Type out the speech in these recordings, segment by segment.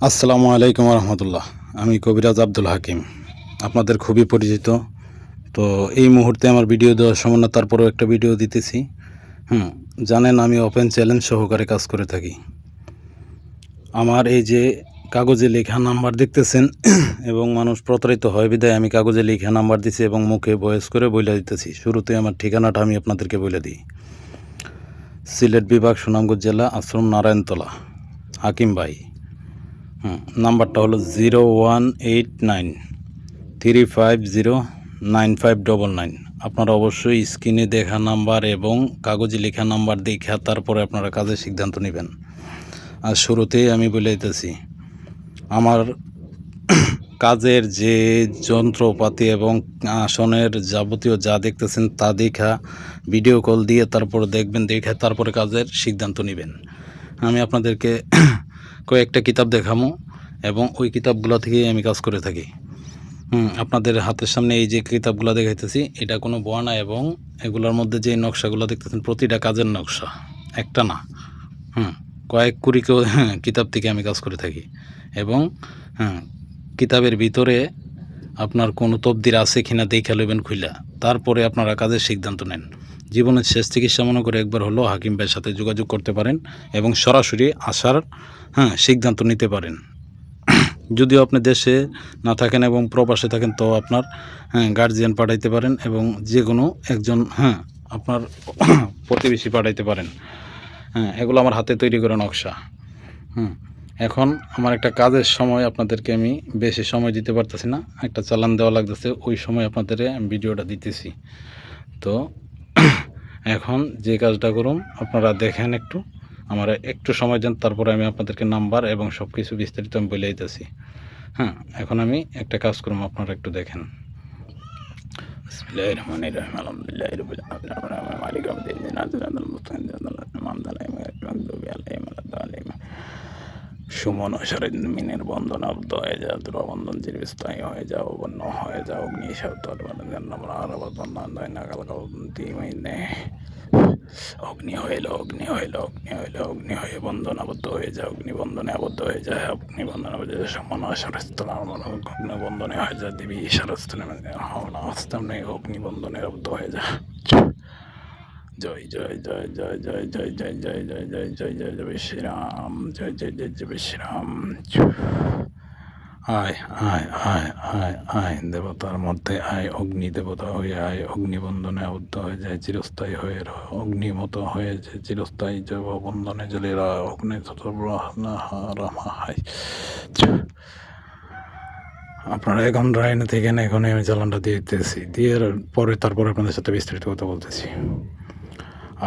আসসালামু আলাইকুম রহমতুল্লাহ। আমি কবিরাজ আব্দুল হাকিম, আপনাদের খুবই পরিচিত। তো এই মুহূর্তে আমার ভিডিও দেওয়ার সময় না, তারপরেও একটা ভিডিও দিতেছি। জানেন আমি ওপেন চ্যালেঞ্জ সহকারে কাজ করে থাকি। আমার এই যে কাগজে লেখা নাম্বার দেখতেছেন এবং মানুষ প্রতারিত হয় বিধায় আমি কাগজে লেখা নাম্বার দিছি এবং মুখে ভয়েস করে বলে দিতেছি। শুরুতে আমার ঠিকানাটা আমি আপনাদেরকে বলে দিই। সিলেট বিভাগ, সুনামগঞ্জ জেলা, আশ্রম নারায়ণতলা, হাকিম ভাই। নাম্বারটা হলো 018935095999। আপনারা অবশ্যই স্ক্রিনে দেখা নাম্বার এবং কাগজে লেখা নাম্বার দেখা তারপরে আপনারা কাজের সিদ্ধান্ত নেবেন। আর শুরুতেই আমি বলে দিতেছি, আমার কাজের যে যন্ত্রপাতি এবং আসনের যাবতীয় যা দেখতেছেন তা দেখা ভিডিও কল দিয়ে তারপরে দেখবেন, দেখে তারপরে কাজের সিদ্ধান্ত নেবেন। আমি আপনাদেরকে কয়েকটা কিতাব দেখাবো এবং ওই কিতাবগুলো থেকেই আমি কাজ করে থাকি। আপনাদের হাতের সামনে এই যে কিতাবগুলো দেখাইতেছি, এটা কোনো বই না এবং এগুলোর মধ্যে যে নকশাগুলো দেখতেছেন প্রতিটা কাজের নকশা, একটা না, কয়েক কুড়ি কিতাব থেকে আমি কাজ করে থাকি। এবং কিতাবের ভিতরে আপনার কোনো তবদির আছে কিনা দেখে লইবেন খুইলা, তারপরে আপনারা কাজের সিদ্ধান্ত নেন। জীবনের শেষ চিকিৎসা মনে করে একবার হলো হাকিম ভাইয়ের সাথে যোগাযোগ করতে পারেন এবং সরাসরি আসার সিদ্ধান্ত নিতে পারেন। যদিও আপনি দেশে না থাকেন এবং প্রবাসে থাকেন, তো আপনার গার্জিয়ান পাঠাইতে পারেন এবং যে কোনো একজন আপনার প্রতিবেশী পাঠাইতে পারেন। এগুলো আমার হাতে তৈরি করা নকশা। এখন আমার একটা কাজের সময় আপনাদেরকে আমি বেশি সময় দিতে পারতেছি না, একটা চালান দেওয়া লাগতেছে, ওই সময় আপনাদের ভিডিওটা দিতেছি। তো এখন যে কাজটা করুন আপনারা দেখেন, একটু আমার একটু সময় দেন, তারপরে আমি আপনাদেরকে নাম্বার এবং সব কিছু বিস্তারিত আমি বলে দিতেছি। এখন আমি একটা কাজ করুন, আপনারা একটু দেখেন। বিসমিল্লাহির রহমানির রহিম, আলহামদুলিল্লাহি রাব্বিল আলামিন, মালিক ইয়াউমিদ্দিন, সিরাতাল মুস্তাকিম, সুমন মিনের বন্ধন আবদ্ধ হয়ে যাও, দুরবন্ধন চিরস্থায়ী হয়ে যাও, বন্য হয়ে যাও, অগ্নি সাবতার অগ্নি হইল, অগ্নি হইল, অগ্নি হইল, অগ্নি হয়ে বন্ধন আবদ্ধ হয়ে যায়, অগ্নিবন্ধনে আবদ্ধ হয়ে যায়, অগ্নিবন্ধনে আবদ্ধ হয়ে যায়, সমান সারস্থল অগ্নিবন্ধনে হয়ে যায়, দেবী সারস্থলে অগ্নিবন্ধনে আবদ্ধ হয়ে যায়। জয় জয় জয় জয় জয় জয় জয় জয় জয় জয় জয় জয় জয় শ্রীরাম, জয় জয় জয় জয় শ্রীরাম। আয় আয় আয় আয় আয় দেবতার মধ্যে আয়, অগ্নি দেবতা হয়ে আয়, অগ্নিবন্ধনে আবদ্ধ হয়ে যায়, চিরস্থায়ী হয়ে অগ্নিমত হয়ে যায়, চিরস্থায়ী জৈব বন্ধনে জ্বলে অগ্নি আপনারা এখন রায়না থেকে এখন আমি চালানটা দিয়ে দিতেছি, দিয়ে পরে তারপরে আপনাদের সাথে বিস্তারিত কথা বলতেছি।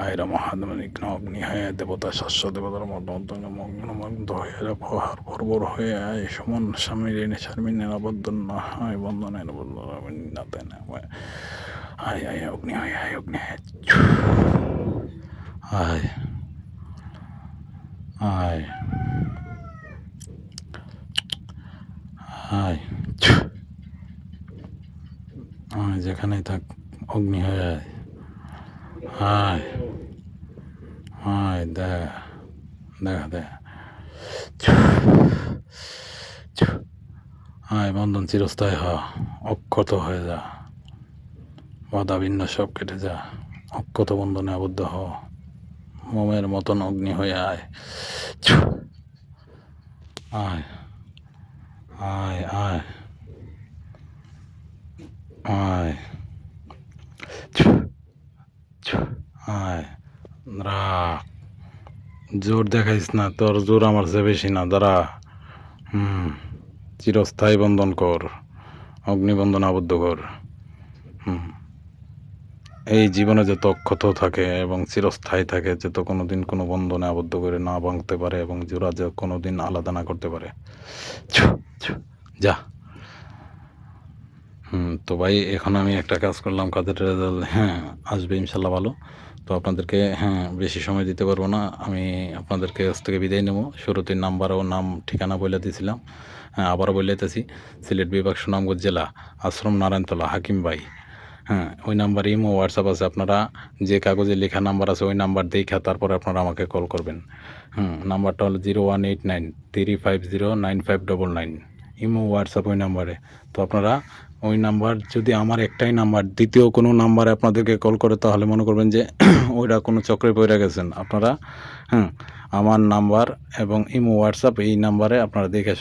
আয়রা মহাত্মা অগ্নি হয়ে দেবতা শাস্য দেবতার মগ্ন হয়ে প্রহার ভরবর হয়ে আয়, সমান স্বামীর এনে শারমিন আবদ্ধ না হয়, বন্ধনের আয় আয় অগ্নি হয়, আয় অগ্নি আয় আয় আয় আয়, যেখানেই থাক অগ্নি হয়ে আয়, আয় আয় দেখা দে আয়, বন্ধন চিরস্থায়ী হ, অক্ষত হয়ে যা, বাধা ভিন্ন সব কেটে যা, অক্ষত বন্ধনে আবদ্ধ হ, মোমের মতন অগ্নি হয়ে আয়, আয় আয় আয় আয় আয়, রাখ, জোর দেখাইস না, তোর জোর আমার চেয়ে বেশি না, দাঁড়া। চিরস্থায়ী বন্ধন কর, অগ্নিবন্ধন আবদ্ধ কর। এই জীবনে যত অক্ষত থাকে এবং চিরস্থায়ী থাকে, যত কোনো দিন কোনো বন্ধনে আবদ্ধ করে না ভাঙতে পারে এবং জোড়া যে কোনো দিন আলাদা না করতে পারে, যা। তো ভাই এখন আমি একটা কাজ করলাম, কাজের রেজাল্ট আসবে ইনশাল্লাহ ভালো। তো আপনাদেরকে বেশি সময় দিতে পারবো না, আমি আপনাদেরকে কাছ থেকে বিদায় নেব। শুরুতে নাম্বার ও নাম ঠিকানা বলে দিয়েছিলাম, আবারও বলে দিতেছি। সিলেট বিভাগ, সুনামগঞ্জ জেলা, আশ্রম নারায়ণতলা, হাকিম ভাই। হ্যাঁ, ওই নাম্বারে ইমো হোয়াটসঅ্যাপ আছে। আপনারা যে কাগজে লেখা নাম্বার আছে ওই নাম্বার দেইখা তারপরে আপনারা আমাকে কল করবেন। নাম্বারটা হলো 0189 3509599 ইমো হোয়াটসঅ্যাপ ওই নাম্বারে। তো আপনারা ওই নাম্বার যদি আমার একটাই নাম্বার, দ্বিতীয় কোনো নাম্বারে আপনাদেরকে কল করে তাহলে মনে করবেন যে ওইটা কোনো চক্রে পইড়া গেছেন। আপনারা আমার নাম্বার এবং ইমো হোয়াটসঅ্যাপ এই নাম্বারে আপনারা দেখে